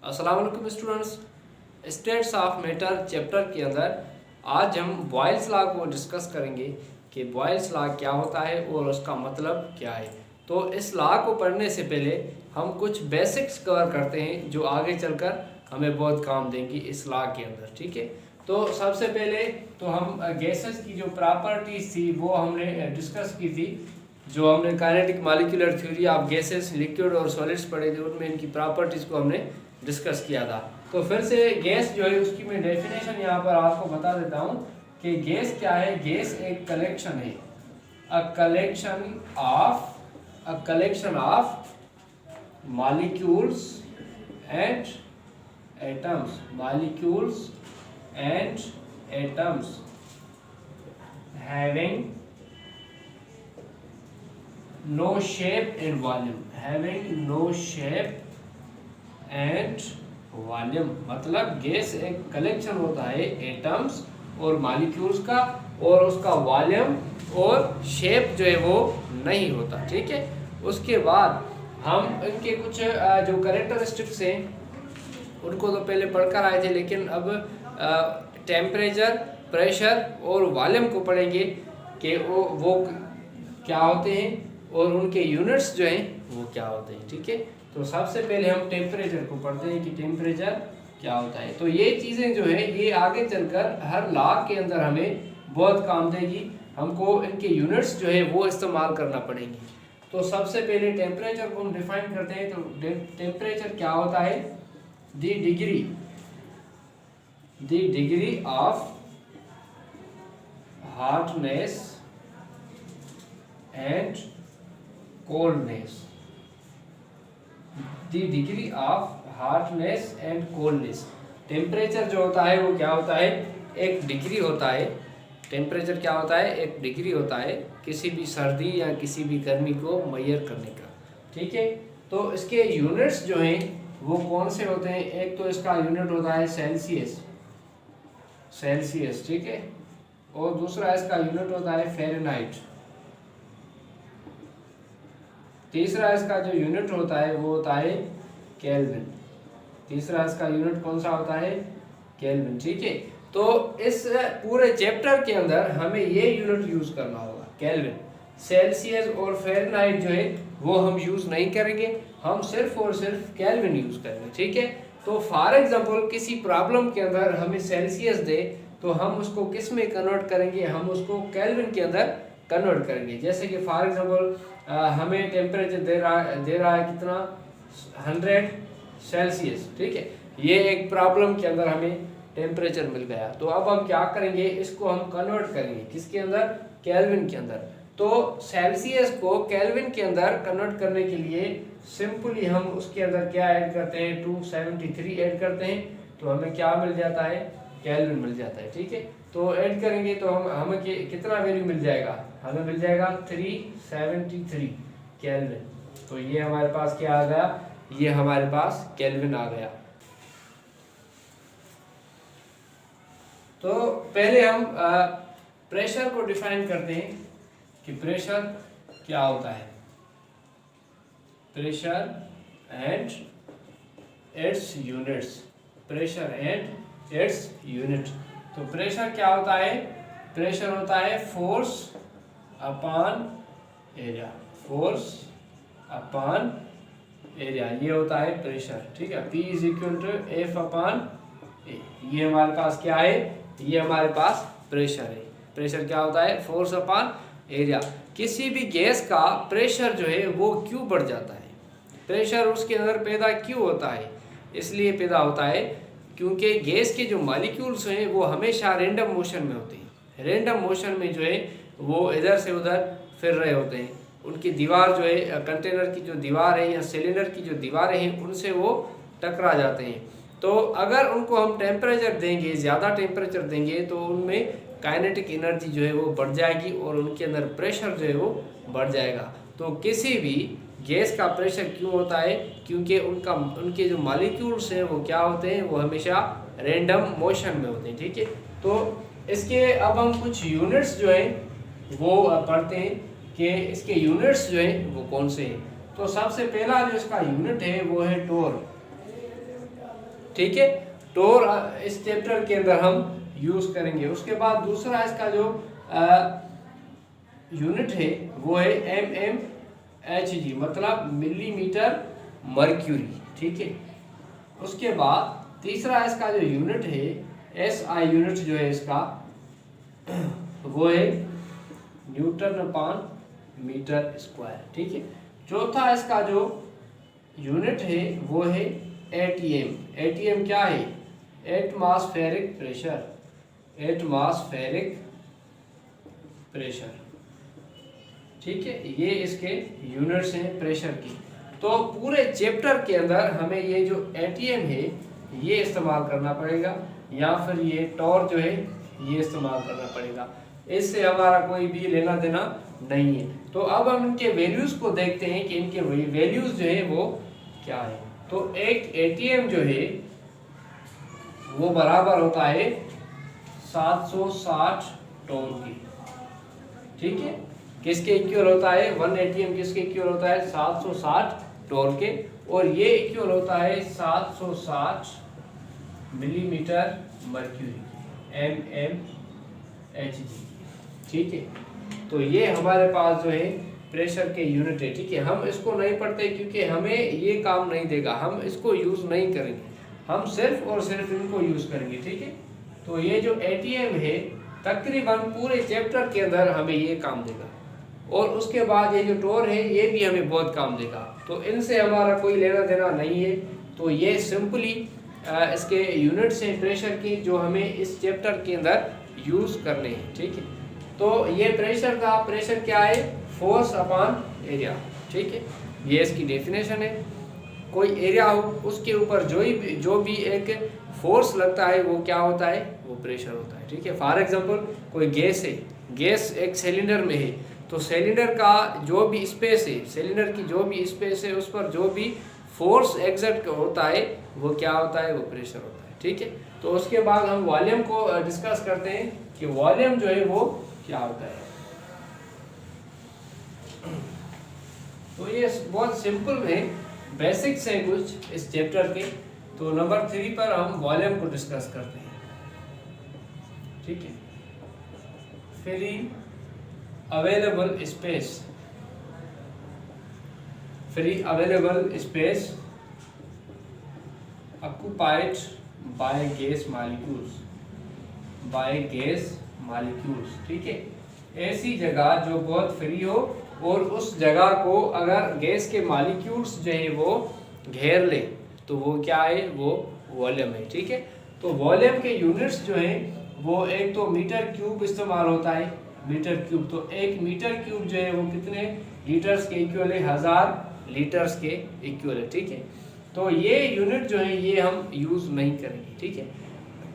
अस्सलाम वालेकुम students. States of matter chapter के अंदर आज हम बॉयल्स लॉ को डिस्कस करेंगे कि बॉयल्स लॉ क्या होता है और उसका मतलब क्या है। तो इस लॉ को पढ़ने से पहले हम कुछ बेसिक्स कवर करते हैं जो आगे चलकर हमें बहुत काम देंगी इस लॉ के अंदर, ठीक है। तो सबसे पहले तो हम गैसेस की जो प्रॉपर्टीज थी वो हमने डिस्कस की थी। जो हमने kinetic molecular theory of gases, liquid और सॉलिड्स पढ़े थे, उनमें इनकी प्रॉपर्टीज़ को हमने डिस्कस किया था। तो फिर से गैस जो है उसकी मैं डेफिनेशन यहाँ पर आपको बता देता हूँ कि गैस क्या है। गैस एक कलेक्शन है, a collection of molecules and atoms having no shape and volume, मतलब गैस एक कलेक्शन होता है एटम्स और मॉलिक्यूल्स का, और उसका वॉल्यूम और शेप जो है वो नहीं होता, ठीक है। उसके बाद हम इनके कुछ जो कैरेक्टरिस्टिक्स हैं उनको तो पहले पढ़कर आए थे, लेकिन अब टेम्परेचर, प्रेशर और वॉल्यूम को पढ़ेंगे कि वो क्या होते हैं और उनके यूनिट्स जो हैं वो क्या होते हैं, ठीक है। तो सबसे पहले हम टेम्परेचर को पढ़ते हैं कि टेम्परेचर क्या होता है। तो ये चीज़ें जो है ये आगे चलकर हर लॉ के अंदर हमें बहुत काम देगी, हमको इनके यूनिट्स जो है वो इस्तेमाल करना पड़ेंगे। तो सबसे पहले टेम्परेचर को हम डिफाइन करते हैं। तो टेम्परेचर क्या होता है? The degree of hotness and coldness. The degree of hotness and coldness. Temperature जो होता है वो क्या होता है? एक डिग्री होता है। टेम्परेचर क्या होता है? एक डिग्री होता है किसी भी सर्दी या किसी भी गर्मी को मेजर करने का, ठीक है। तो इसके यूनिट्स जो हैं वो कौन से होते हैं? एक तो इसका यूनिट होता है सेल्सियस, ठीक है, और दूसरा इसका यूनिट होता है फ़ारेनहाइट। तीसरा इसका जो यूनिट होता है वो होता है केल्विन। तीसरा इसका यूनिट कौन सा होता है? केल्विन, ठीक है। तो इस पूरे चैप्टर के अंदर हमें ये यूनिट यूज करना होगा, केल्विन। सेल्सियस और फ़ारेनहाइट जो है वो हम यूज नहीं करेंगे, हम सिर्फ और सिर्फ केल्विन यूज करेंगे, ठीक है। तो फॉर एग्जांपल किसी प्रॉब्लम के अंदर हमें सेल्सियस दे तो हम उसको किस में कन्वर्ट करेंगे? हम उसको केल्विन के अंदर कन्वर्ट करेंगे। जैसे कि फॉर एग्जांपल हमें टेम्परेचर दे रहा है कितना? 100 सेल्सियस, ठीक है। ये एक प्रॉब्लम के अंदर हमें टेम्परेचर मिल गया। तो अब हम क्या करेंगे? इसको हम कन्वर्ट करेंगे किसके अंदर? केल्विन के अंदर। तो सेल्सियस को केल्विन के अंदर कन्वर्ट करने के लिए सिंपली हम उसके अंदर क्या ऐड करते हैं? 273 ऐड करते हैं, तो हमें क्या मिल जाता है? केल्विन मिल जाता है, ठीक है। तो ऐड करेंगे तो हमें कितना वैल्यू मिल जाएगा? हमें मिल जाएगा 373 केल्विन। तो ये हमारे पास क्या आ गया? ये हमारे पास केल्विन आ गया। तो पहले हम प्रेशर को डिफाइन करते हैं कि प्रेशर क्या होता है। Pressure and its units. Pressure and its unit. तो प्रेशर क्या होता है? प्रेशर होता है force upon area. Force upon area, ये होता है प्रेशर, ठीक है। P is equal to F upon A. ये हमारे पास क्या है? ये हमारे पास प्रेशर है। प्रेशर क्या होता है? Force upon area. किसी भी गैस का प्रेशर जो है वो क्यों बढ़ जाता है? प्रेशर उसके अंदर पैदा क्यों होता है? इसलिए पैदा होता है क्योंकि गैस के जो मॉलिक्यूल्स हैं वो हमेशा रैंडम मोशन में होते हैं। रैंडम मोशन में जो है वो इधर से उधर फिर रहे होते हैं। उनकी दीवार जो है, कंटेनर की जो दीवार है या सिलेंडर की जो दीवारें हैं, उनसे वो टकरा जाते हैं। तो अगर उनको हम टेम्परेचर देंगे, ज़्यादा टेम्परेचर देंगे, तो उनमें काइनेटिक एनर्जी जो है वो बढ़ जाएगी और उनके अंदर प्रेशर जो है वो बढ़ जाएगा। तो किसी भी गैस का प्रेशर क्यों होता है? क्योंकि उनके जो मॉलिक्यूल्स हैं वो क्या होते हैं? वो हमेशा रैंडम मोशन में होते हैं, ठीक है। तो इसके अब हम कुछ यूनिट्स जो हैं वो पढ़ते हैं कि इसके यूनिट्स जो हैं वो कौन से हैं। तो सबसे पहला जो इसका यूनिट है वो है टोर। ठीक है, टोर इस चैप्टर के अंदर हम यूज करेंगे। उसके बाद दूसरा इसका जो यूनिट है वो है mmHg, मतलब मिलीमीटर मर्क्यूरी, ठीक है। उसके बाद तीसरा इसका जो यूनिट है SI यूनिट जो है इसका वो है न्यूटन अपान मीटर स्क्वायर, ठीक है। चौथा इसका जो यूनिट है वो है ATM। ATM क्या है? एटमॉस्फेरिक प्रेशर, एटमॉस्फेरिक प्रेशर, ठीक है। ये इसके यूनिट्स हैं प्रेशर की। तो पूरे चैप्टर के अंदर हमें ये जो ATM है ये इस्तेमाल करना पड़ेगा, या फिर ये टॉर जो है ये इस्तेमाल करना पड़ेगा। इससे हमारा कोई भी लेना देना नहीं है। तो अब हम इनके वैल्यूज को देखते हैं कि इनके वैल्यूज जो है वो क्या है। तो एक ATM जो है वो बराबर होता है 760 टन की, ठीक है। किसके इक्वल होता है? 1 ATM किसके इक्वल होता है? 760 टन के। और ये इक्वल होता है 760 मिलीमीटर मर्क्यूरी, mmHg, ठीक है। तो ये हमारे पास जो है प्रेशर के यूनिट है, ठीक है। हम इसको नहीं पढ़ते क्योंकि हमें ये काम नहीं देगा, हम इसको यूज नहीं करेंगे, हम सिर्फ और सिर्फ इनको यूज करेंगे, ठीक है। तो ये जो ATM है तकरीबन पूरे चैप्टर के अंदर हमें ये काम देगा। और उसके बाद ये जो टोर है ये भी हमें बहुत काम देगा। तो इनसे हमारा कोई लेना देना नहीं है। तो ये सिंपली इसके यूनिट्स हैं प्रेशर की जो हमें इस चैप्टर के अंदर यूज करने हैं, ठीक है। तो ये प्रेशर का, प्रेशर क्या है? फोर्स अपॉन एरिया, ठीक है। ये इसकी डेफिनेशन है। कोई एरिया हो उसके ऊपर जो भी एक फोर्स लगता है वो क्या होता है? वो प्रेशर होता है, ठीक है। फॉर एग्जांपल कोई गैस है, गैस एक सिलेंडर में है, तो सिलेंडर का जो भी स्पेस है, सिलेंडर की जो भी स्पेस है उस पर जो भी फोर्स एग्जर्ट होता है वो क्या होता है? वो प्रेशर होता है, ठीक है। तो उसके बाद हम वॉल्यूम को डिस्कस करते हैं कि वॉल्यूम जो है वो क्या होता है। तो ये बहुत सिंपल है, बेसिक्स हैं कुछ इस चैप्टर के। तो नंबर 3 पर हम वॉल्यूम को डिस्कस करते हैं, ठीक है। Free available space, free available space occupied by gas molecules, by gas molecules, ठीक है। ऐसी जगह जो बहुत फ्री हो और उस जगह को अगर गैस के मॉलिक्यूल्स जो है वो घेर ले तो वो क्या है? वो वॉल्यूम है, ठीक है। तो वॉल्यूम के यूनिट्स जो हैं वो एक तो मीटर क्यूब इस्तेमाल होता है, मीटर क्यूब। तो एक मीटर क्यूब जो है वो कितने लीटर्स के इक्वल है? 1000 लीटर्स के इक्वल है, ठीक है। तो ये यूनिट जो है ये हम यूज नहीं करेंगे, ठीक है।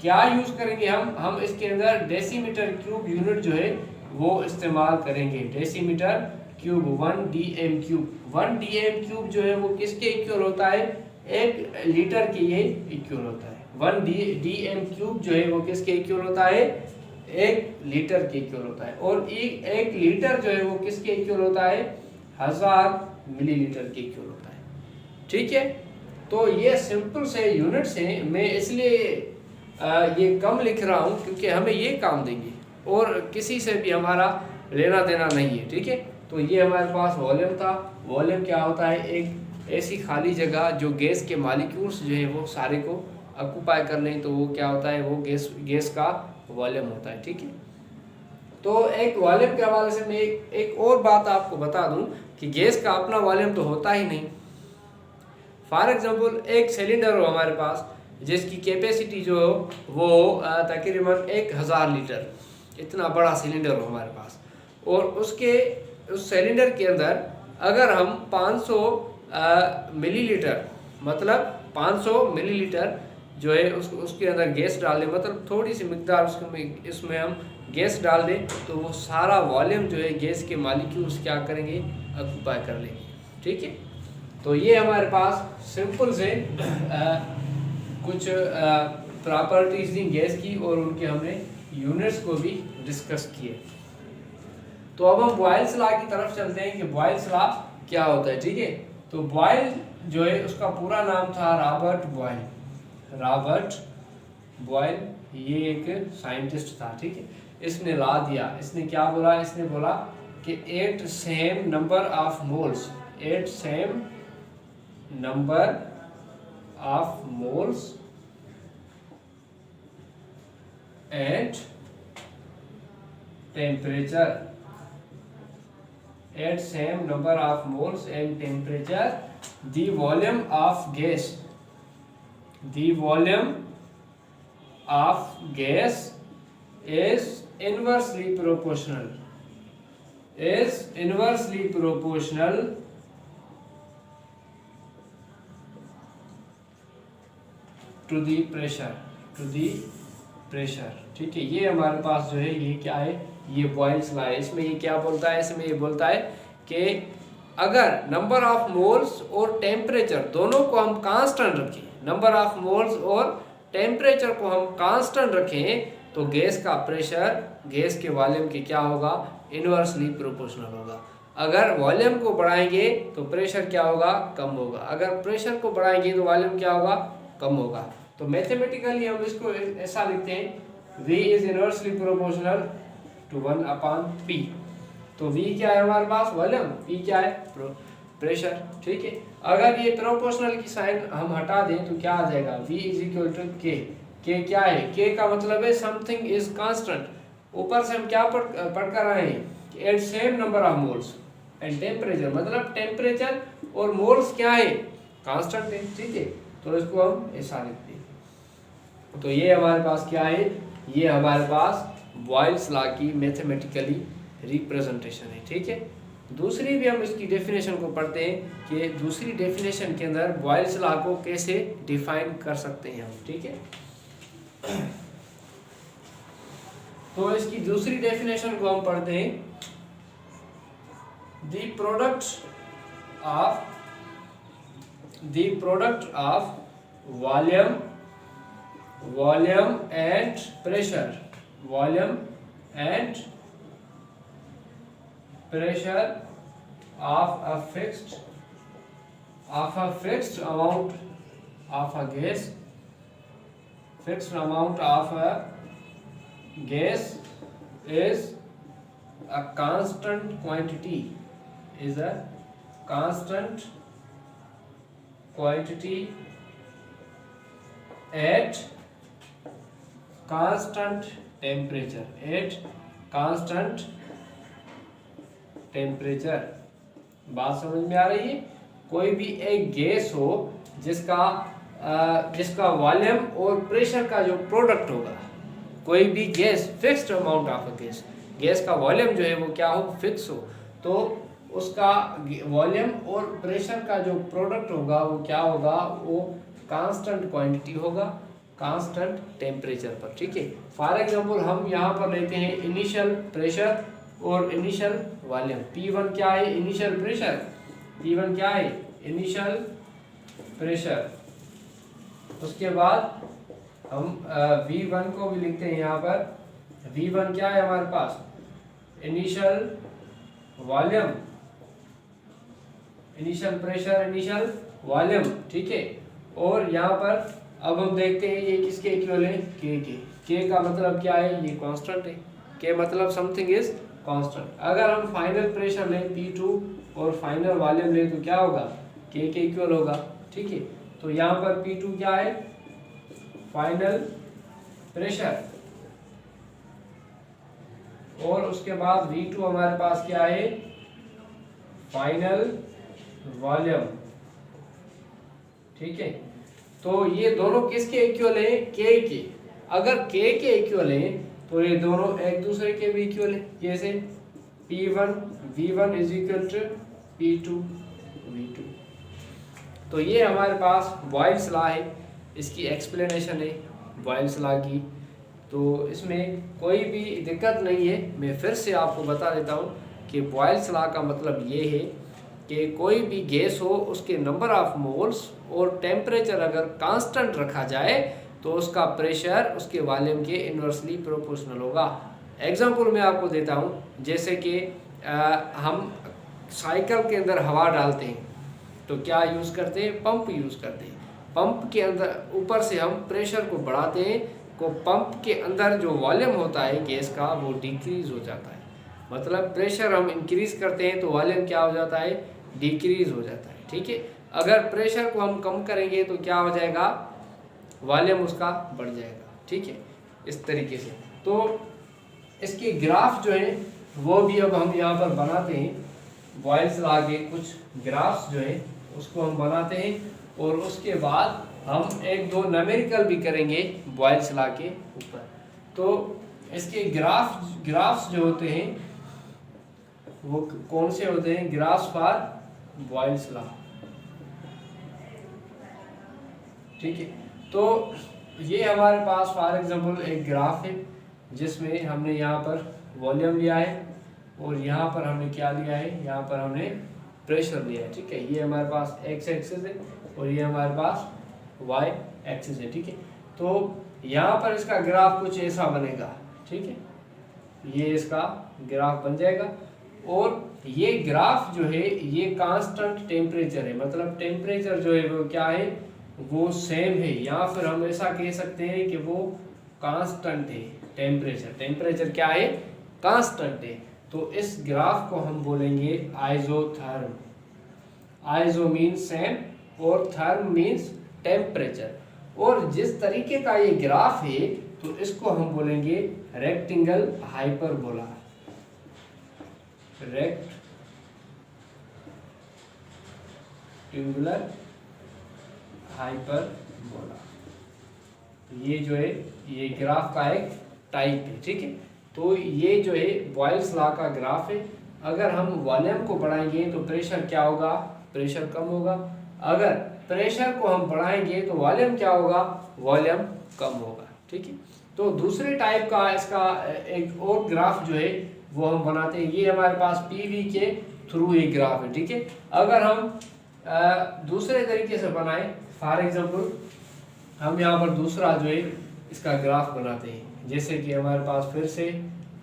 क्या यूज करेंगे हम इसके अंदर डेसीमीटर क्यूब यूनिट जो है वो इस्तेमाल करेंगे। Decimetre cube 1 dm cube, 1 dm cube जो है वो किसके इक्वल होता है? 1 लीटर के ये इक्वल होता है। 1 dm क्यूब जो है वो किसके इक्वल होता है? 1 लीटर के इक्वल होता है। और एक लीटर जो है वो किसके इक्वल होता है? 1000 मिलीलीटर के इक्वल होता है, ठीक है। तो ये सिंपल से यूनिट्स हैं, मैं इसलिए ये कम लिख रहा हूँ क्योंकि हमें ये काम देंगे और किसी से भी हमारा लेना देना नहीं है, ठीक है। तो ये हमारे पास वॉल्यूम था। वॉल्यूम क्या होता है? एक ऐसी खाली जगह जो गैस के मॉलिक्यूल्स जो है वो सारे को ऑक्यूपाई कर लें तो वो क्या होता है? वो गैस का वॉल्यूम होता है, ठीक है। तो एक वॉल्यूम के हवाले से मैं एक और बात आपको बता दूं कि गैस का अपना वॉल्यूम तो होता ही नहीं। फॉर एग्जांपल एक सिलेंडर हो हमारे पास जिसकी कैपेसिटी जो हो वो तकरीबन 1000 लीटर, इतना बड़ा सिलेंडर हो हमारे पास, और उस सिलेंडर के अंदर अगर हम 500 मिलीलीटर, मतलब 500 मिलीलीटर जो है उसके अंदर गैस डाल दें, मतलब थोड़ी सी मिकदार इसमें हम गैस डाल दें तो वो सारा वॉल्यूम जो है गैस के मॉलिक्यूल्स क्या करेंगे? ऑक्यूपाई कर लेंगे, ठीक है। तो ये हमारे पास सिंपल से कुछ प्रॉपर्टीज दी गैस की और उनके हमने यूनिट्स को भी डिस्कस किए। तो अब हम बॉयल्स लॉ की तरफ चलते हैं कि बॉयल्स लॉ क्या होता है, ठीक है। तो बॉयल जो है उसका पूरा नाम था रॉबर्ट बॉयल, रॉबर्ट बॉयल, ये एक साइंटिस्ट था, ठीक है। इसने ला दिया, इसने क्या बोला, इसने बोला कि 8 same number of moles, 8 same number of moles at temperature, at same number of moles and temperature, the volume of gas is inversely proportional to the pressure, ठीक है। ये हमारे पास जो है ये क्या है, ये बॉयल्स लॉ है। इसमें ये क्या बोलता है, इसमें ये बोलता है कि अगर नंबर ऑफ मोल्स और टेम्परेचर दोनों को हम कांस्टेंट रखें, नंबर ऑफ मोल्स और टेम्परेचर को हम कांस्टेंट रखें, तो गैस का प्रेशर गैस के वॉल्यूम के क्या होगा, इनवर्सली प्रोपोर्शनल होगा। अगर वॉल्यूम को बढ़ाएंगे तो प्रेशर क्या होगा, कम होगा। अगर प्रेशर को बढ़ाएंगे तो वॉल्यूम क्या होगा, कम होगा। तो मैथमेटिकली हम इसको ऐसा लिखते हैं, V is inversely proportional to 1/P। तो V क्या है हमारे पास, वॉल्यूम, P क्या है, प्रेशर, ठीक है। अगर ये प्रोपोर्शनल की साइन हम हटा दें तो क्या आ जाएगा, V is equal to K। K क्या है, K का मतलब है समथिंग इज कांस्टेंट। ऊपर से हम क्या पढ़ कर आए हैं, at same number of moles and temperature, मतलब टेम्परेचर और मोल्स क्या है, कांस्टेंट है, ठीक है। तो इसको हम ऐसा लिखते हैं। तो ये हमारे पास क्या है, ये हमारे पास बॉयल्स लॉ की मैथमेटिकली रिप्रेजेंटेशन है, ठीक है। दूसरी भी हम इसकी डेफिनेशन को पढ़ते हैं कि दूसरी डेफिनेशन के अंदर बॉयल्स लॉ को कैसे डिफाइन कर सकते हैं हम, ठीक है। तो इसकी दूसरी डेफिनेशन को हम पढ़ते हैं, the product of volume and pressure of a fixed amount of a gas is a constant quantity at constant temperature। बात समझ में आ रही है। कोई भी एक गैस हो जिसका वॉल्यूम और प्रेशर का जो प्रोडक्ट होगा, कोई भी gas, fixed amount of a gas का वॉल्यूम जो है वो क्या हो, फिक्स हो, तो उसका वॉल्यूम और प्रेशर का जो प्रोडक्ट होगा वो क्या होगा, वो कांस्टेंट क्वांटिटी होगा, कांस्टेंट टेम्परेचर पर, ठीक है। फॉर एग्जांपल हम यहाँ पर लेते हैं इनिशियल प्रेशर और इनिशियल वॉल्यूम। P1 क्या है, इनिशियल प्रेशर, P1 क्या है, इनिशियल प्रेशर। उसके बाद हम V1 को भी लिखते हैं यहाँ पर, V1 क्या है हमारे पास, initial volume, initial pressure, initial volume, ठीक है। और यहाँ पर अब हम देखते हैं ये किसके इक्वल है, K का मतलब क्या है, ये कांस्टेंट है, K मतलब समथिंग इज कांस्टेंट। अगर हम फाइनल प्रेशर लें P2 और फाइनल वॉल्यूम लें तो क्या होगा, K के इक्वल होगा, ठीक है। तो यहाँ पर P2 क्या है, फाइनल प्रेशर, और उसके बाद V2 हमारे पास क्या है, फाइनल वॉल्यूम, ठीक है। तो ये दोनों किसके इक्वल है, K के। अगर K के इक्वल है तो ये दोनों एक दूसरे के भी इक्वल है। जैसे P1 V1 is equal to P2 V2। तो ये हमारे पास बॉयल्स लॉ है, इसकी एक्सप्लेनेशन है बॉयल्स लॉ की। तो इसमें कोई भी दिक्कत नहीं है। मैं फिर से आपको बता देता हूँ कि बॉयल्स लॉ का मतलब ये है कि कोई भी गैस हो, उसके नंबर ऑफ मोल्स और टेम्परेचर अगर कांस्टेंट रखा जाए तो उसका प्रेशर उसके वॉल्यूम के इन्वर्सली प्रोपोर्शनल होगा। एग्जांपल मैं आपको देता हूँ, जैसे कि हम साइकिल के अंदर हवा डालते हैं तो क्या यूज़ करते हैं, पंप यूज़ करते हैं। पंप के अंदर ऊपर से हम प्रेशर को बढ़ाते हैं को पंप के अंदर जो वॉल्यूम होता है गैस का वो डिक्रीज हो जाता है। मतलब प्रेशर हम इंक्रीज करते हैं तो वॉल्यूम क्या हो जाता है, डिक्रीज हो जाता है। ठीक है, अगर प्रेशर को हम कम करेंगे तो क्या हो जाएगा, वॉल्यूम उसका बढ़ जाएगा। ठीक है, इस तरीके से। तो इसके ग्राफ जो है वो भी अब हम यहाँ पर बनाते हैं, बॉयल्स लॉ के कुछ ग्राफ्स जो है उसको हम बनाते हैं और उसके बाद हम एक दो न्यूमेरिकल भी करेंगे बॉयल्स लॉ के ऊपर। तो इसके ग्राफ्स जो होते हैं वो कौन से होते हैं, ग्राफ्स फॉर बॉयल्स लॉ। ठीक है, तो ये हमारे पास फॉर एग्जांपल एक ग्राफ है जिसमें हमने यहाँ पर वॉल्यूम लिया है और यहाँ पर हमने क्या लिया है, यहाँ पर हमने प्रेशर लिया है। ठीक है, ये हमारे पास एक्स एक्सिस है और ये हमारे पास वाई एक्सिस है। ठीक है, तो यहाँ पर इसका ग्राफ कुछ ऐसा बनेगा। ठीक है, ये इसका ग्राफ बन जाएगा और ये ग्राफ जो है ये कांस्टेंट टेम्परेचर है, मतलब टेम्परेचर जो है वो क्या है, वो सेम है, या फिर हम ऐसा कह सकते हैं कि वो कांस्टेंट है। टेम्परेचर क्या है, कांस्टेंट है। तो इस ग्राफ को हम बोलेंगे आइसोथर्म। आइसो मीन्स सेम और थर्म मीन्स टेम्परेचर। और जिस तरीके का ये ग्राफ है तो इसको हम बोलेंगे रेक्टेंगल हाइपरबोला। रेक्टेंगुलर हाइपरबोला, ये जो है ये ग्राफ का एक टाइप है। ठीक है, तो ये जो है बॉयल्स लॉ का ग्राफ है। अगर हम वॉल्यूम को बढ़ाएंगे तो प्रेशर क्या होगा, प्रेशर कम होगा। अगर प्रेशर को हम बढ़ाएंगे तो वॉल्यूम क्या होगा, वॉल्यूम कम होगा। ठीक है, तो दूसरे टाइप का इसका एक और ग्राफ जो है वो हम बनाते हैं। ये हमारे पास पीवी के थ्रू एक ग्राफ है। ठीक है, अगर हम दूसरे तरीके से बनाएं, फॉर एग्जांपल हम यहाँ पर दूसरा जो है इसका ग्राफ बनाते हैं। जैसे कि हमारे पास फिर से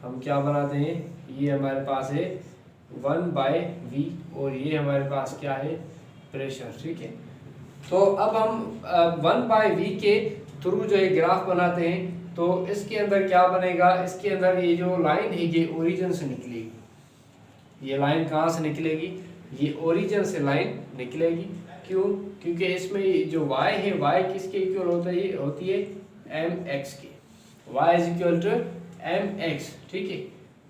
हम क्या बनाते हैं, ये हमारे पास है 1/v और ये हमारे पास क्या है, प्रेशर। ठीक है, तो अब हम 1/v के थ्रू जो है ग्राफ बनाते हैं। तो इसके अंदर क्या बनेगा, इसके अंदर ये जो लाइन है ये ओरिजिन से निकलेगी। ये लाइन कहाँ से निकलेगी, ये ओरिजिन से लाइन निकलेगी। क्यों, क्योंकि इसमें जो y है, y किसके इक्वल होती है mx के, y is equal to mx। ठीक है,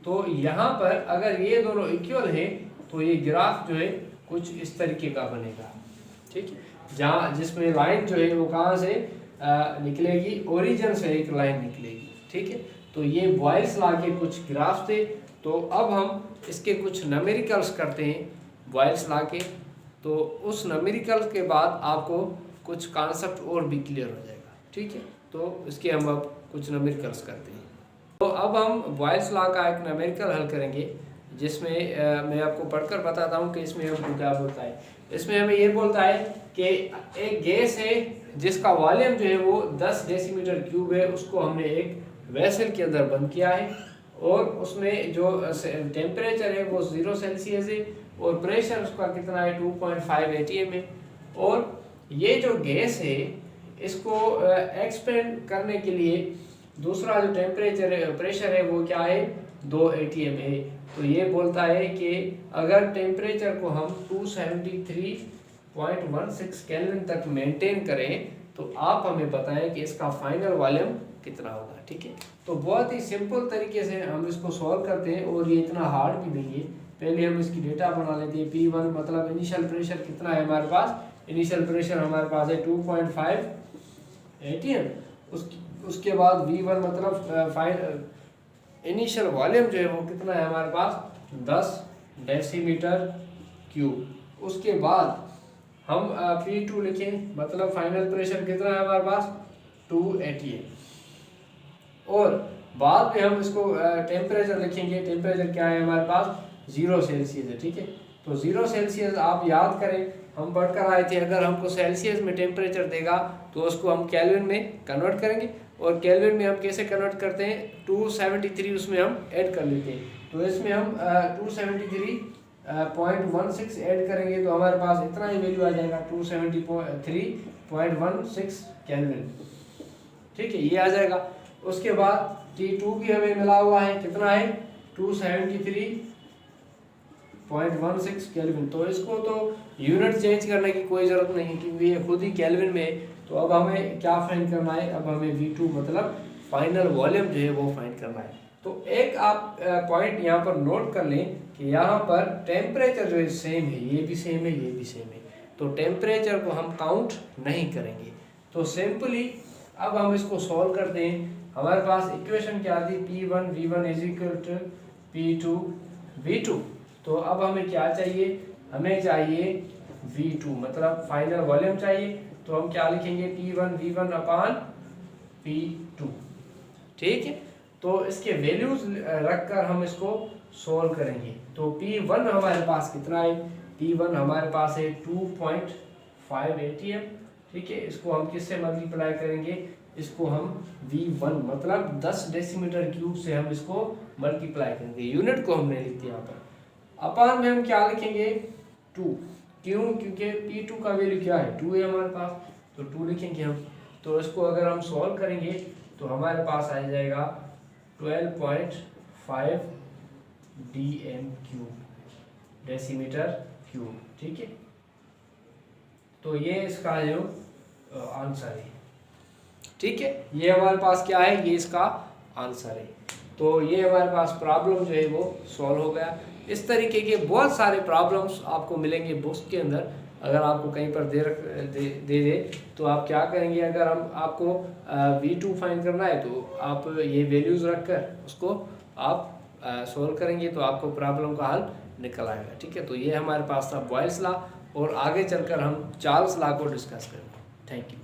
तो यहाँ पर अगर ये दोनों इक्वल है तो ये ग्राफ जो है कुछ इस तरीके का बनेगा। ठीक है, जहाँ जिसमें लाइन जो है वो कहाँ से निकलेगी, ओरिजिन से एक लाइन निकलेगी। ठीक है, तो ये बॉयल्स लॉ के कुछ ग्राफ थे। तो अब हम इसके कुछ न्यूमेरिकल्स करते हैं बॉयल्स लॉ के। तो उस न्यूमेरिकल के बाद आपको कुछ कॉन्सेप्ट और भी क्लियर हो जाएगा। ठीक है, तो इसके हम अब कुछ न्यूमेरिकल्स करते हैं। तो अब हम बॉयल्स लॉ का एक न्यूमेरिकल हल करेंगे जिसमें मैं आपको पढ़कर बताता हूँ कि इसमें हमको क्या बोलता है। इसमें हमें ये बोलता है कि एक गैस है जिसका वॉल्यूम जो है वो 10 डेसीमीटर क्यूब है, उसको हमने एक वेसल के अंदर बंद किया है और उसमें जो टेम्परेचर है वो 0 सेल्सियस है और प्रेशर उसका कितना है 2.5 atm है। और ये जो गैस है इसको एक्सपेंड करने के लिए दूसरा जो टेम्परेचर है, प्रेशर है, वो क्या है 2 atm है। तो ये बोलता है कि अगर टेम्परेचर को हम 273.16 केल्विन तक मेंटेन करें तो आप हमें बताएं कि इसका फाइनल वॉल्यूम कितना होगा। ठीक है, तो बहुत ही सिंपल तरीके से हम इसको सॉल्व करते हैं और ये इतना हार्ड भी नहीं है। पहले हम इसकी डेटा बना लेते हैं। P1 मतलब इनिशियल प्रेशर कितना है हमारे पास, इनिशियल प्रेशर हमारे पास है 2.5 atm। उसके बाद V1 मतलब इनिशियल वॉल्यूम जो है वो कितना है हमारे पास 10 डेसीमीटर क्यूब। उसके बाद हम P2 लिखें, मतलब फाइनल प्रेशर कितना है हमारे पास 2 atm। और बाद में हम इसको टेम्परेचर लिखेंगे। टेम्परेचर क्या है हमारे पास 0 सेल्सियस है। ठीक है, तो 0 सेल्सियस आप याद करें हम पढ़कर आए थे, अगर हमको सेल्सियस में टेम्परेचर देगा तो उसको हम केल्विन में कन्वर्ट करेंगे। और केल्विन में हम कैसे कन्वर्ट करते हैं, 273 उसमें हम ऐड कर लेते हैं। तो इसमें हम 273.16 ऐड करेंगे तो हमारे पास इतना ही वैल्यू आ जाएगा 273 0.16 केल्विन, ठीक है, ये आ जाएगा। उसके बाद T2 भी हमें मिला हुआ है, कितना है 273.16 केल्विन। तो इसको तो यूनिट चेंज करने की कोई ज़रूरत नहीं क्योंकि ये खुद ही केल्विन में है। तो अब हमें क्या फाइंड करना है, अब हमें V2 मतलब फाइनल वॉल्यूम जो है वो फाइंड करना है। तो एक आप पॉइंट यहाँ पर नोट कर लें कि यहाँ पर टेम्परेचर जो है सेम है, ये भी सेम है, ये भी सेम है, तो टेम्परेचर को हम काउंट नहीं करेंगे। तो सिंपली अब हम इसको सॉल्व करते हैं। हमारे पास इक्वेशन क्या थी, P1 V1 is equal to P2 V2। तो अब हमें क्या चाहिए, हमें चाहिए V2 मतलब फाइनल वॉल्यूम चाहिए। तो हम क्या लिखेंगे, P1 V1 अपान P2, ठीक है। तो इसके वैल्यूज रखकर हम इसको सॉल्व करेंगे। तो P1 हमारे पास कितना है, P1 हमारे पास है 2.5 ATM, ठीक है। इसको हम किससे मल्टीप्लाई करेंगे, इसको हम V1 मतलब 10 डेसीमीटर क्यूब से हम इसको मल्टीप्लाई करेंगे। यूनिट को हमने लिख दिया यहाँ पर। अपान में हम क्या लिखेंगे 2, क्यों, क्योंकि P2 का वैल्यू क्या है 2 है हमारे पास, तो 2 लिखेंगे हम। तो इसको अगर हम सॉल्व करेंगे तो हमारे पास आ जाएगा 12.5 DM क्यूब, डेसीमीटर क्यूब, ठीक है। तो ये इसका जो आंसर है, ठीक है, ये हमारे पास क्या है, ये इसका आंसर है। तो ये हमारे पास प्रॉब्लम जो है वो सॉल्व हो गया। इस तरीके के बहुत सारे प्रॉब्लम्स आपको मिलेंगे बुक्स के अंदर। अगर आपको कहीं पर दे तो आप क्या करेंगे, अगर हम आपको V2 फाइंड करना है तो आप ये वैल्यूज़ रखकर उसको आप सॉल्व करेंगे तो आपको प्रॉब्लम का हल निकल आएगा, ठीक है। तो ये हमारे पास था बॉयल्स लॉ और आगे चलकर हम चार्ल्स लॉ को डिस्कस करेंगे। Thank you.